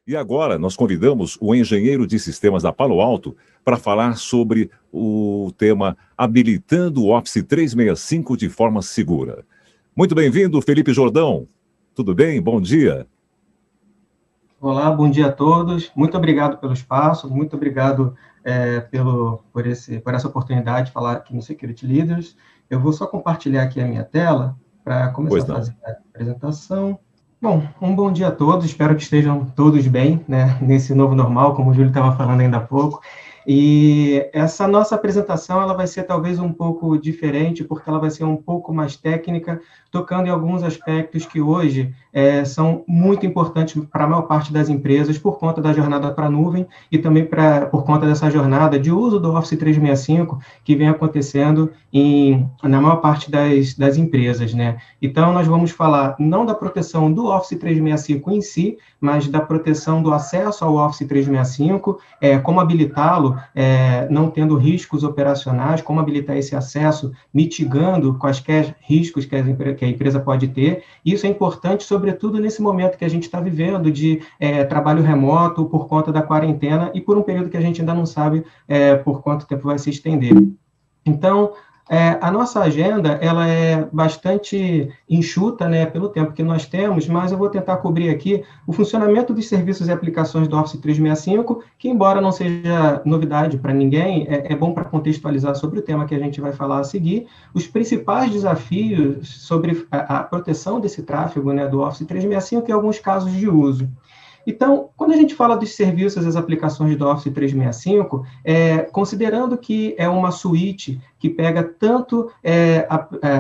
E agora nós convidamos o engenheiro de sistemas da Palo Alto para falar sobre o tema Habilitando o Office 365 de forma segura. Muito bem-vindo, Felipe Jordão. Tudo bem? Bom dia. Olá, bom dia a todos. Muito obrigado pelo espaço, muito obrigado por essa oportunidade de falar aqui no Security Leaders. Eu vou só compartilhar aqui a minha tela para começar Pois a não. fazer a apresentação. Bom, um bom dia a todos, espero que estejam todos bem, né, nesse novo normal, como o Júlio estava falando ainda há pouco. E essa nossa apresentação ela vai ser talvez um pouco diferente, porque ela vai ser um pouco mais técnica, tocando em alguns aspectos que hoje são muito importantes para a maior parte das empresas, por conta da jornada para a nuvem e também por conta dessa jornada de uso do Office 365 que vem acontecendo na maior parte das empresas, né? Então, nós vamos falar não da proteção do Office 365 em si, mas da proteção do acesso ao Office 365, como habilitá-lo, não tendo riscos operacionais, como habilitar esse acesso, mitigando quaisquer riscos que a empresa pode ter. Isso é importante, sobretudo nesse momento que a gente está vivendo de trabalho remoto por conta da quarentena e por um período que a gente ainda não sabe por quanto tempo vai se estender. Então, a nossa agenda ela é bastante enxuta, né, pelo tempo que nós temos, mas eu vou tentar cobrir aqui o funcionamento dos serviços e aplicações do Office 365, que embora não seja novidade para ninguém, é bom para contextualizar sobre o tema que a gente vai falar a seguir, os principais desafios sobre a proteção desse tráfego, né, do Office 365 e alguns casos de uso. Então, quando a gente fala dos serviços e as aplicações do Office 365, considerando que é uma suíte que pega tanto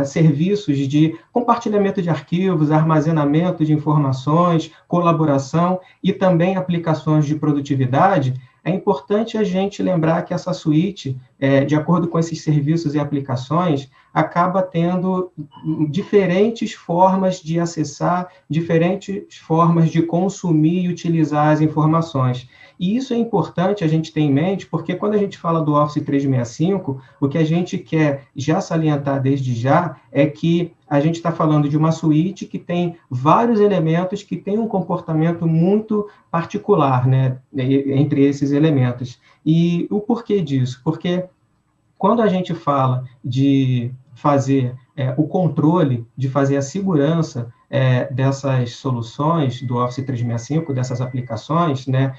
serviços de compartilhamento de arquivos, armazenamento de informações, colaboração e também aplicações de produtividade, é importante a gente lembrar que essa suíte, de acordo com esses serviços e aplicações, acaba tendo diferentes formas de acessar, diferentes formas de consumir e utilizar as informações. E isso é importante a gente ter em mente, porque quando a gente fala do Office 365, o que a gente quer já salientar desde já é que a gente está falando de uma suíte que tem vários elementos que têm um comportamento muito particular, né, entre esses elementos. E o porquê disso? Porque quando a gente fala de fazer o controle, de fazer a segurança dessas soluções do Office 365, dessas aplicações, né,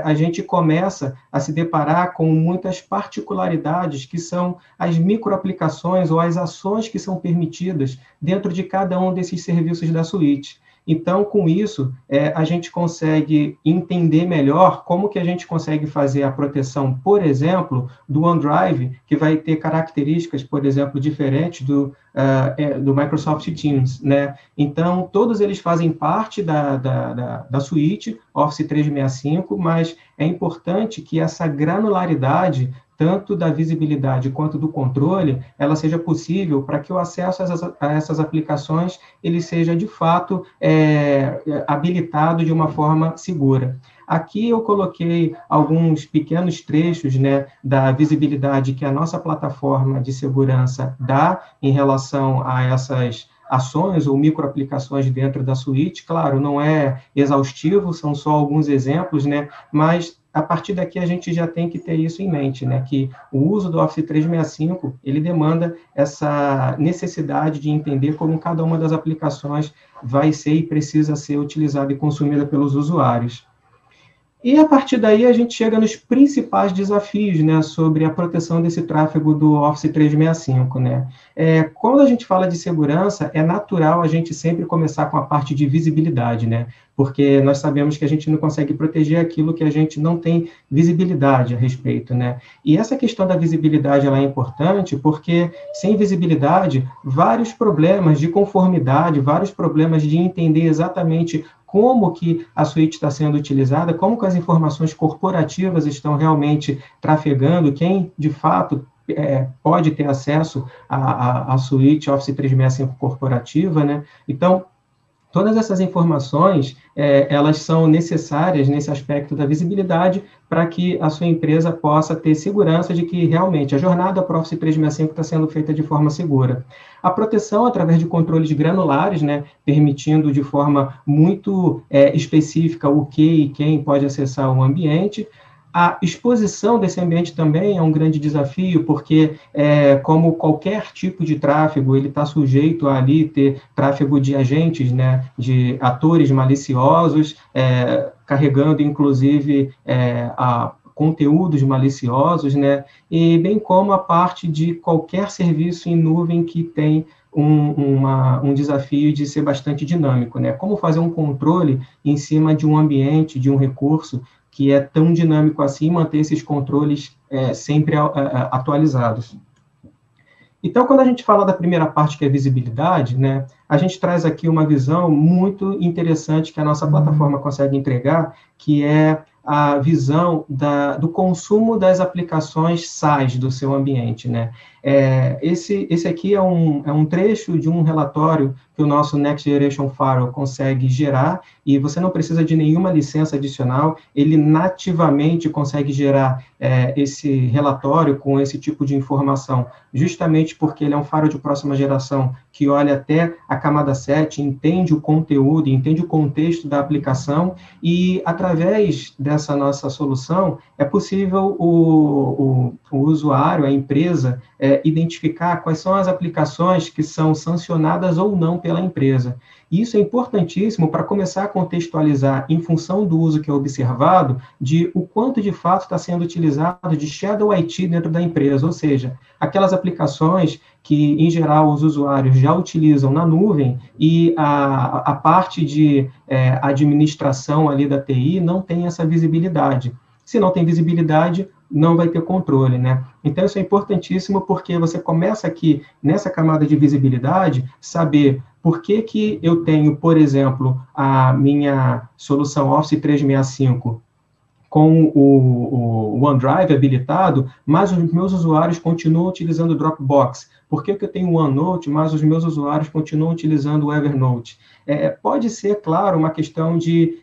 a gente começa a se deparar com muitas particularidades que são as microaplicações ou as ações que são permitidas dentro de cada um desses serviços da suíte. Então, com isso, a gente consegue entender melhor como que a gente consegue fazer a proteção, por exemplo, do OneDrive, que vai ter características, por exemplo, diferentes do Microsoft Teams, né? Então, todos eles fazem parte da suíte Office 365, mas é importante que essa granularidade tanto da visibilidade quanto do controle, ela seja possível para que o acesso a essas aplicações ele seja, de fato, habilitado de uma forma segura. Aqui eu coloquei alguns pequenos trechos, né, da visibilidade que a nossa plataforma de segurança dá em relação a essas ações ou microaplicações dentro da suíte. Claro, não é exaustivo, são só alguns exemplos, né, mas a partir daqui a gente já tem que ter isso em mente, né, que o uso do Office 365, ele demanda essa necessidade de entender como cada uma das aplicações vai ser e precisa ser utilizada e consumida pelos usuários. E a partir daí a gente chega nos principais desafios, né, sobre a proteção desse tráfego do Office 365, né? Quando a gente fala de segurança, é natural a gente sempre começar com a parte de visibilidade, né? Porque nós sabemos que a gente não consegue proteger aquilo que a gente não tem visibilidade a respeito, né? E essa questão da visibilidade ela é importante porque sem visibilidade, vários problemas de conformidade, vários problemas de entender exatamente como que a suíte está sendo utilizada, como que as informações corporativas estão realmente trafegando, quem, de fato, pode ter acesso à suíte Office 365 corporativa, né? Então, Todas essas informações, elas são necessárias nesse aspecto da visibilidade para que a sua empresa possa ter segurança de que realmente a jornada para o Office 365 está sendo feita de forma segura. A proteção através de controles granulares, né, permitindo de forma muito específica o que e quem pode acessar o ambiente. A exposição desse ambiente também é um grande desafio, porque, como qualquer tipo de tráfego, ele está sujeito a ali ter tráfego de agentes, né, de atores maliciosos, carregando, inclusive, conteúdos maliciosos, né, e bem como a parte de qualquer serviço em nuvem que tem um desafio de ser bastante dinâmico, né? Como fazer um controle em cima de um ambiente, de um recurso, que é tão dinâmico assim, manter esses controles sempre atualizados. Então, quando a gente fala da primeira parte, que é visibilidade, né, a gente traz aqui uma visão muito interessante que a nossa plataforma consegue entregar, que é a visão do consumo das aplicações SaaS do seu ambiente, né? Esse aqui é um trecho de um relatório que o nosso Next Generation Firewall consegue gerar, e você não precisa de nenhuma licença adicional, ele nativamente consegue gerar esse relatório com esse tipo de informação, justamente porque ele é um firewall de próxima geração, que olha até a camada 7, entende o conteúdo, entende o contexto da aplicação, e através dessa nossa solução, é possível o usuário, a empresa, identificar quais são as aplicações que são sancionadas ou não pela empresa. E isso é importantíssimo para começar a contextualizar, em função do uso que é observado, de o quanto de fato está sendo utilizado de Shadow IT dentro da empresa, ou seja, aquelas aplicações que, em geral, os usuários já utilizam na nuvem e a parte de administração ali da TI não tem essa visibilidade. Se não tem visibilidade, não vai ter controle, né? Então, isso é importantíssimo porque você começa aqui, nessa camada de visibilidade, saber por que eu tenho, por exemplo, a minha solução Office 365 com o OneDrive habilitado, mas os meus usuários continuam utilizando o Dropbox. Por que eu tenho o OneNote, mas os meus usuários continuam utilizando o Evernote? Pode ser, claro, uma questão de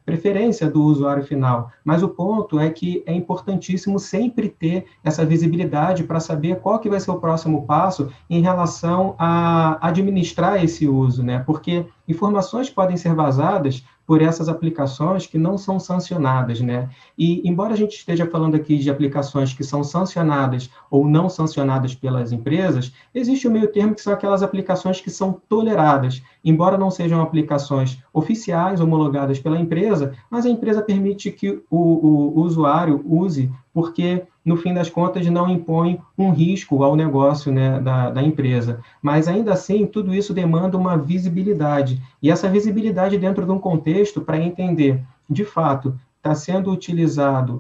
preferência do usuário final, mas o ponto é que é importantíssimo sempre ter essa visibilidade para saber qual que vai ser o próximo passo em relação a administrar esse uso, né? Porque informações podem ser vazadas por essas aplicações que não são sancionadas, né? E, embora a gente esteja falando aqui de aplicações que são sancionadas ou não sancionadas pelas empresas, existe o meio termo que são aquelas aplicações que são toleradas, embora não sejam aplicações oficiais, homologadas pela empresa, mas a empresa permite que o usuário use, porque, no fim das contas, não impõe um risco ao negócio, né, da empresa. Mas, ainda assim, tudo isso demanda uma visibilidade. E essa visibilidade dentro de um contexto para entender, de fato, está sendo utilizada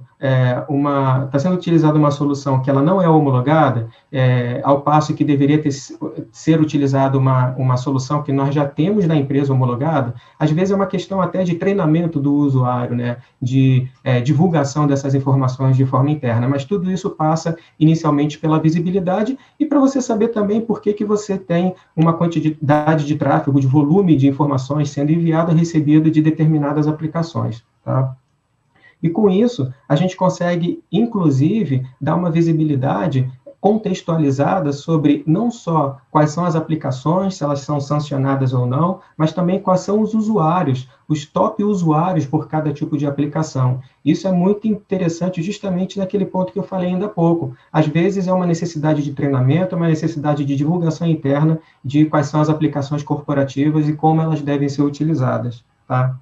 uma solução que ela não é homologada, ao passo que deveria ser utilizada uma solução que nós já temos na empresa homologada. Às vezes é uma questão até de treinamento do usuário, né, de divulgação dessas informações de forma interna, mas tudo isso passa inicialmente pela visibilidade e para você saber também por que você tem uma quantidade de tráfego, de volume de informações sendo enviado e recebido de determinadas aplicações, tá? E com isso, a gente consegue, inclusive, dar uma visibilidade contextualizada sobre não só quais são as aplicações, se elas são sancionadas ou não, mas também quais são os usuários, os top usuários por cada tipo de aplicação. Isso é muito interessante justamente naquele ponto que eu falei ainda há pouco. Às vezes é uma necessidade de treinamento, uma necessidade de divulgação interna de quais são as aplicações corporativas e como elas devem ser utilizadas, tá?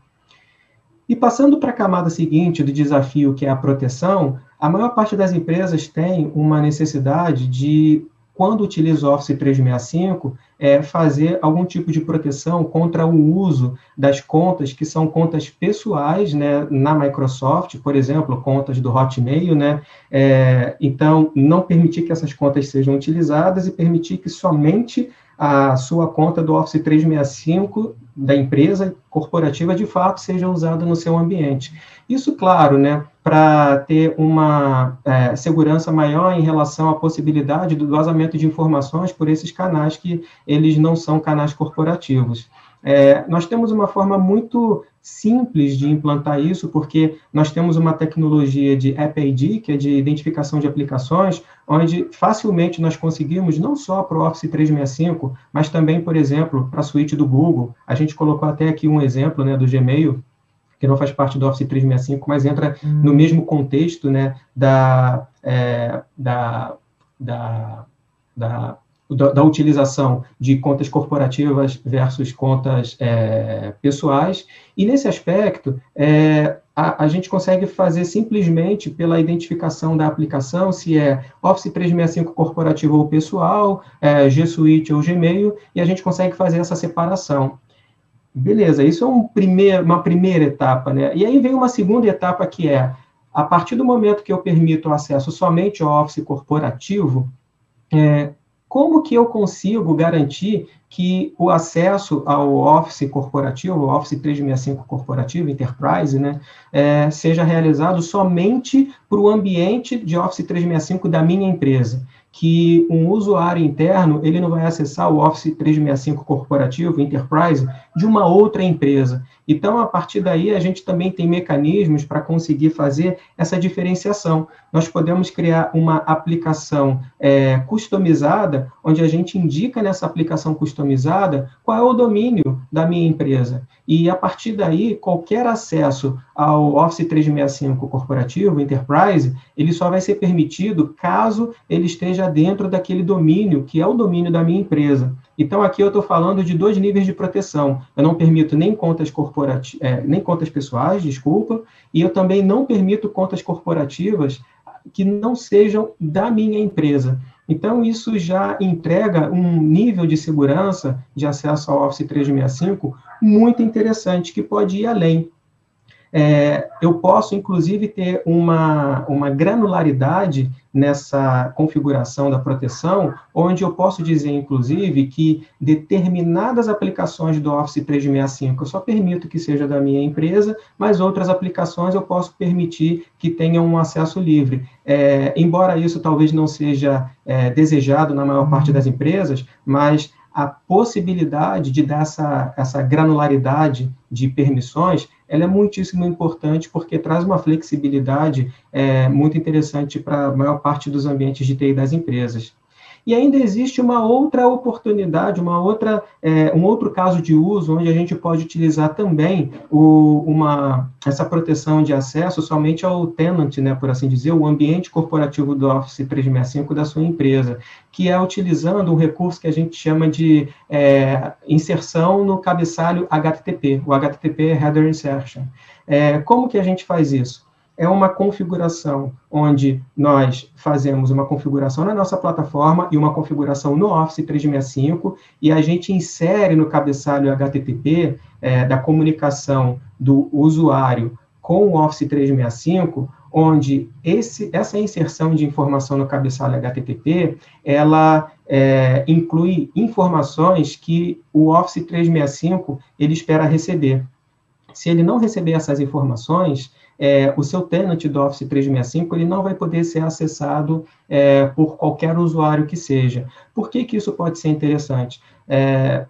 E passando para a camada seguinte do desafio, que é a proteção, a maior parte das empresas tem uma necessidade de, quando utiliza o Office 365, fazer algum tipo de proteção contra o uso das contas que são contas pessoais, né, na Microsoft, por exemplo, contas do Hotmail, né? Então, não permitir que essas contas sejam utilizadas e permitir que somente a sua conta do Office 365 da empresa corporativa, de fato, seja usada no seu ambiente. Isso, claro, né, para ter uma segurança maior em relação à possibilidade do vazamento de informações por esses canais que eles não são canais corporativos. Nós temos uma forma muito simples de implantar isso, porque nós temos uma tecnologia de App ID, que é de identificação de aplicações, onde facilmente nós conseguimos, não só para o Office 365, mas também, por exemplo, para a suíte do Google. A gente colocou até aqui um exemplo, né, do Gmail, que não faz parte do Office 365, mas entra no mesmo contexto, né, da utilização de contas corporativas versus contas pessoais, e nesse aspecto, a gente consegue fazer simplesmente pela identificação da aplicação, se é Office 365 corporativo ou pessoal, G Suite ou Gmail, e a gente consegue fazer essa separação. Beleza, isso é uma primeira etapa, né? E aí vem uma segunda etapa que é, a partir do momento que eu permito o acesso somente ao Office corporativo, como que eu consigo garantir que o acesso ao Office corporativo, o Office 365 corporativo, Enterprise, né, seja realizado somente para o ambiente de Office 365 da minha empresa? Que um usuário interno, ele não vai acessar o Office 365 corporativo, Enterprise, de uma outra empresa. Então, a partir daí, a gente também tem mecanismos para conseguir fazer essa diferenciação. Nós podemos criar uma aplicação customizada, onde a gente indica nessa aplicação customizada qual é o domínio da minha empresa. E, a partir daí, qualquer acesso ao Office 365 corporativo, Enterprise, ele só vai ser permitido caso ele esteja dentro daquele domínio, que é o domínio da minha empresa. Então, aqui eu estou falando de 2 níveis de proteção. Eu não permito nem contas nem contas pessoais, desculpa, e eu também não permito contas corporativas que não sejam da minha empresa. Então, isso já entrega um nível de segurança de acesso ao Office 365 muito interessante, que pode ir além. Eu posso, inclusive, ter uma granularidade nessa configuração da proteção, onde eu posso dizer, inclusive, que determinadas aplicações do Office 365 eu só permito que seja da minha empresa, mas outras aplicações eu posso permitir que tenham um acesso livre. Embora isso talvez não seja desejado na maior parte das empresas, mas a possibilidade de dar essa granularidade de permissões, ela é muitíssimo importante, porque traz uma flexibilidade muito interessante para a maior parte dos ambientes de TI das empresas. E ainda existe uma outra oportunidade, um outro caso de uso, onde a gente pode utilizar também essa proteção de acesso somente ao tenant, né, por assim dizer, o ambiente corporativo do Office 365 da sua empresa, que é utilizando um recurso que a gente chama de inserção no cabeçalho HTTP. O HTTP é Header Insertion. Como que a gente faz isso? É uma configuração onde nós fazemos uma configuração na nossa plataforma e uma configuração no Office 365, e a gente insere no cabeçalho HTTP da comunicação do usuário com o Office 365, onde essa inserção de informação no cabeçalho HTTP, ela inclui informações que o Office 365 ele espera receber. Se ele não receber essas informações, o seu tenant do Office 365 ele não vai poder ser acessado por qualquer usuário que seja. Por que isso pode ser interessante?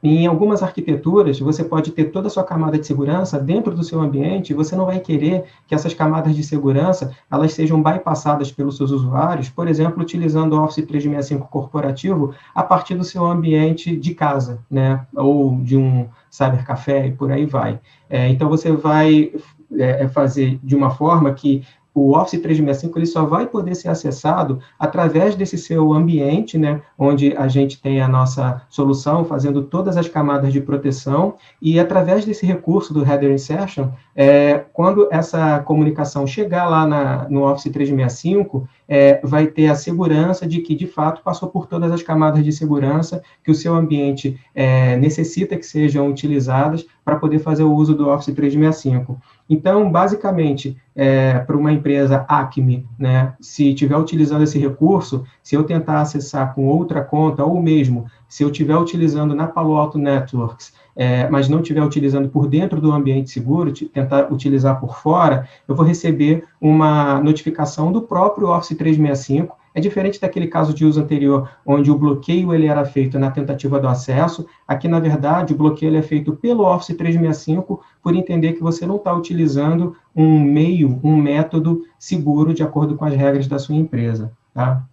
Em algumas arquiteturas, você pode ter toda a sua camada de segurança dentro do seu ambiente, e você não vai querer que essas camadas de segurança elas sejam bypassadas pelos seus usuários, por exemplo, utilizando o Office 365 corporativo a partir do seu ambiente de casa, né? Ou de um cybercafé e por aí vai. Então, você vai fazer de uma forma que o Office 365 ele só vai poder ser acessado através desse seu ambiente, né, onde a gente tem a nossa solução fazendo todas as camadas de proteção, e através desse recurso do Header Insertion, quando essa comunicação chegar lá no Office 365, vai ter a segurança de que, de fato, passou por todas as camadas de segurança que o seu ambiente necessita que sejam utilizadas para poder fazer o uso do Office 365. Então, basicamente, para uma empresa Acme, né, se estiver utilizando esse recurso, se eu tentar acessar com outra conta, ou mesmo se eu estiver utilizando na Palo Alto Networks, mas não estiver utilizando por dentro do ambiente seguro, tentar utilizar por fora, eu vou receber uma notificação do próprio Office 365, É diferente daquele caso de uso anterior, onde o bloqueio ele era feito na tentativa do acesso. Aqui, na verdade, o bloqueio ele é feito pelo Office 365, por entender que você não está utilizando um método seguro de acordo com as regras da sua empresa, tá?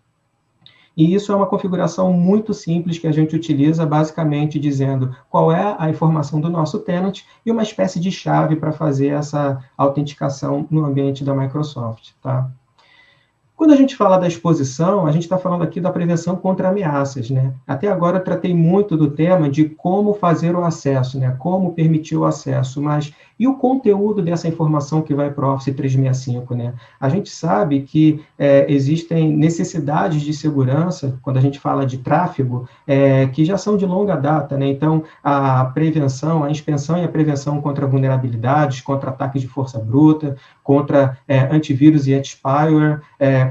E isso é uma configuração muito simples que a gente utiliza, basicamente dizendo qual é a informação do nosso tenant e uma espécie de chave para fazer essa autenticação no ambiente da Microsoft, tá? Quando a gente fala da exposição, a gente está falando aqui da prevenção contra ameaças, né? Até agora eu tratei muito do tema de como fazer o acesso, né? Como permitir o acesso, mas e o conteúdo dessa informação que vai para o Office 365, né? A gente sabe que existem necessidades de segurança, quando a gente fala de tráfego, que já são de longa data, né? Então, a prevenção, a inspeção e a prevenção contra vulnerabilidades, contra ataques de força bruta, contra antivírus e anti-spyware,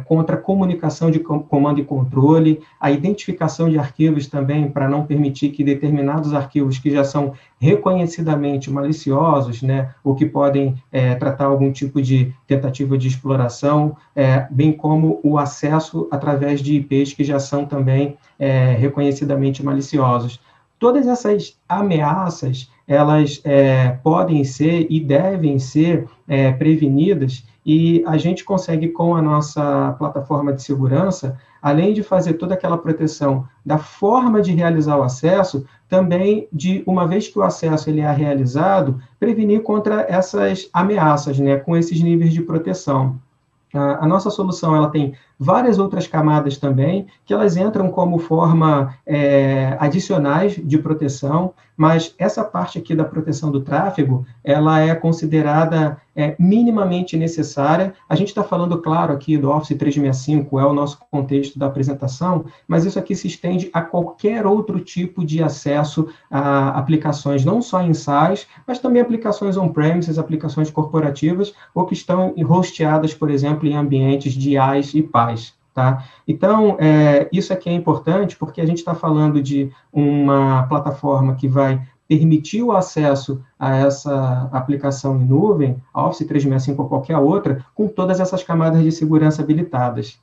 contra comunicação de comando e controle, a identificação de arquivos também, para não permitir que determinados arquivos que já são reconhecidamente maliciosos, né, ou que podem tratar algum tipo de tentativa de exploração, bem como o acesso através de IPs que já são também reconhecidamente maliciosos. Todas essas ameaças, elas podem ser e devem ser prevenidas, e a gente consegue, com a nossa plataforma de segurança, além de fazer toda aquela proteção da forma de realizar o acesso, também, uma vez que o acesso ele é realizado, prevenir contra essas ameaças, né, com esses níveis de proteção. A nossa solução ela tem várias outras camadas também, que elas entram como forma adicionais de proteção, mas essa parte aqui da proteção do tráfego, ela é considerada minimamente necessária. A gente está falando, claro, aqui do Office 365, é o nosso contexto da apresentação, mas isso aqui se estende a qualquer outro tipo de acesso a aplicações, não só em SaaS, mas também aplicações on-premises, aplicações corporativas, ou que estão hosteadas, por exemplo, em ambientes de IaaS e PaaS. Tá? Então, isso aqui é importante porque a gente está falando de uma plataforma que vai permitir o acesso a essa aplicação em nuvem, a Office 365 ou qualquer outra, com todas essas camadas de segurança habilitadas.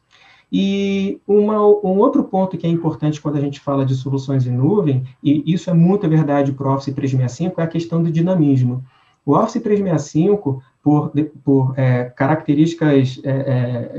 E um outro ponto que é importante quando a gente fala de soluções em nuvem, e isso é muito verdade para o Office 365, é a questão do dinamismo. O Office 365, por características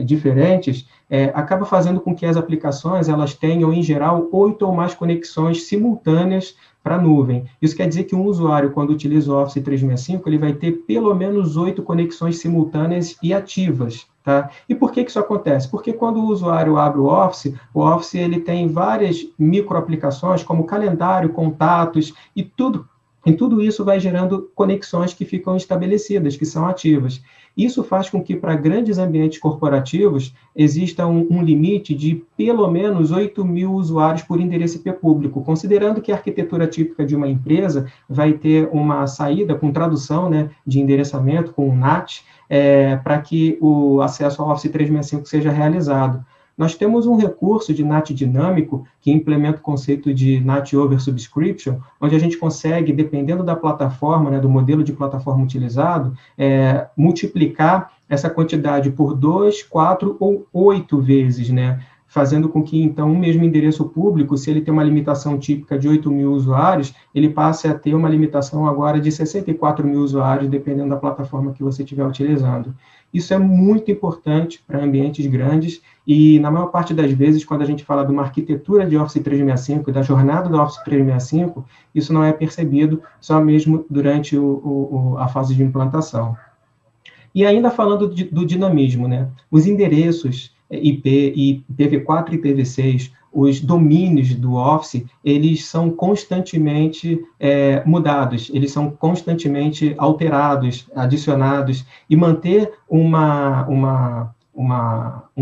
diferentes, acaba fazendo com que as aplicações elas tenham, em geral, 8 ou mais conexões simultâneas para a nuvem. Isso quer dizer que um usuário, quando utiliza o Office 365, ele vai ter pelo menos 8 conexões simultâneas e ativas. Tá? E por que isso acontece? Porque quando o usuário abre o Office ele tem várias microaplicações, como calendário, contatos, e tudo isso vai gerando conexões que ficam estabelecidas, que são ativas. Isso faz com que, para grandes ambientes corporativos, exista um limite de pelo menos 8.000 usuários por endereço IP público, considerando que a arquitetura típica de uma empresa vai ter uma saída com tradução, né, de endereçamento, com um NAT, para que o acesso ao Office 365 seja realizado. Nós temos um recurso de NAT dinâmico que implementa o conceito de NAT over subscription, onde a gente consegue, dependendo da plataforma, né, do modelo de plataforma utilizado, multiplicar essa quantidade por 2, 4 ou 8 vezes, né? Fazendo com que, então, um mesmo endereço público, se ele tem uma limitação típica de 8.000 usuários, ele passe a ter uma limitação agora de 64.000 usuários, dependendo da plataforma que você estiver utilizando. Isso é muito importante para ambientes grandes e, na maior parte das vezes, quando a gente fala de uma arquitetura de Office 365 e da jornada do Office 365, isso não é percebido só mesmo durante a fase de implantação. E ainda falando do dinamismo, né? Os endereços IP, IPv4 e IPv6, os domínios do Office, eles são constantemente mudados, eles são constantemente alterados, adicionados, e manter um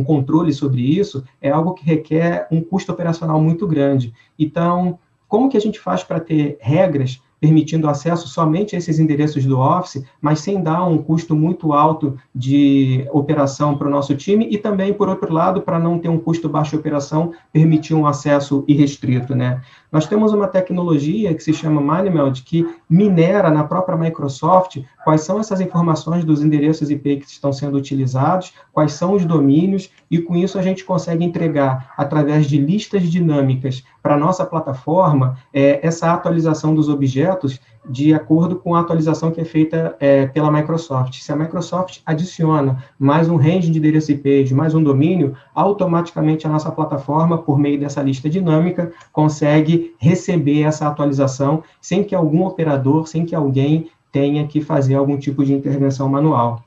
controle sobre isso é algo que requer um custo operacional muito grande. Então, como que a gente faz para ter regras permitindo acesso somente a esses endereços do Office, mas sem dar um custo muito alto de operação para o nosso time, e também, por outro lado, para não ter um custo baixo de operação, permitir um acesso irrestrito, né? Nós temos uma tecnologia que se chama Minimeld, que minera na própria Microsoft quais são essas informações dos endereços IP que estão sendo utilizados, quais são os domínios, e com isso a gente consegue entregar, através de listas dinâmicas para a nossa plataforma, essa atualização dos objetos de acordo com a atualização que é feita pela Microsoft. Se a Microsoft adiciona mais um range de endereço IP, de mais um domínio, automaticamente a nossa plataforma, por meio dessa lista dinâmica, consegue receber essa atualização sem que algum operador, sem que alguém tenha que fazer algum tipo de intervenção manual.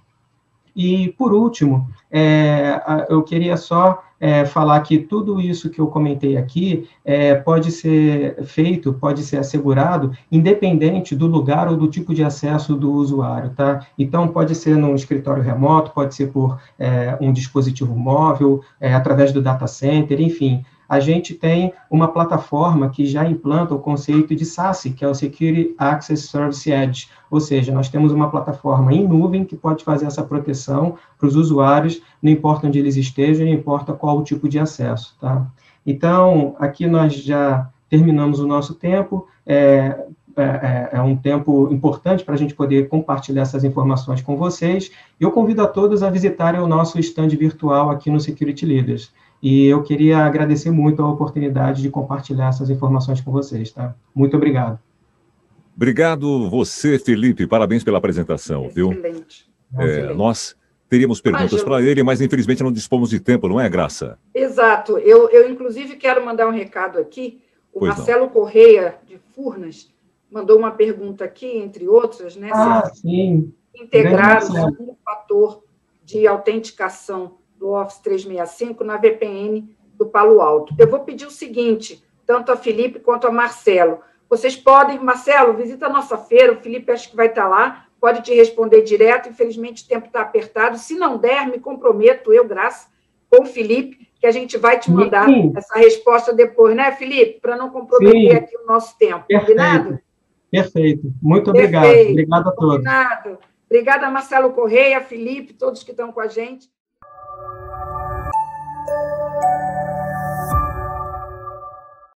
E, por último, eu queria só falar que tudo isso que eu comentei aqui pode ser feito, pode ser assegurado, independente do lugar ou do tipo de acesso do usuário, tá? Então, pode ser num escritório remoto, pode ser por um dispositivo móvel, através do data center, enfim. A gente tem uma plataforma que já implanta o conceito de SASE, que é o Security Access Service Edge, ou seja, nós temos uma plataforma em nuvem que pode fazer essa proteção para os usuários, não importa onde eles estejam, não importa qual o tipo de acesso, tá? Então, aqui nós já terminamos o nosso tempo, é um tempo importante para a gente poder compartilhar essas informações com vocês. Eu convido a todos a visitarem o nosso stand virtual aqui no Security Leaders. E eu queria agradecer muito a oportunidade de compartilhar essas informações com vocês, tá? Muito obrigado. Obrigado você, Felipe. Parabéns pela apresentação, viu? Excelente. Nós teríamos perguntas para ele, mas infelizmente não dispomos de tempo, não é, Graça? Exato. Eu inclusive, quero mandar um recado aqui. O Marcelo Correia, de Furnas, mandou uma pergunta aqui, entre outras, né? Sim. Integrar o segundo fator de autenticação do Office 365 na VPN do Palo Alto. Eu vou pedir o seguinte, tanto a Felipe quanto a Marcelo. Vocês podem, Marcelo, visita a nossa feira, o Felipe acho que vai estar lá, pode te responder direto, infelizmente o tempo está apertado. Se não der, me comprometo, eu, Graça, com o Felipe, que a gente vai te mandar essa resposta depois, né, Felipe? Para não comprometer aqui o nosso tempo. Combinado? Perfeito. Muito obrigado. Obrigado a todos. Combinado. Obrigada, Marcelo Correia, Felipe, todos que estão com a gente.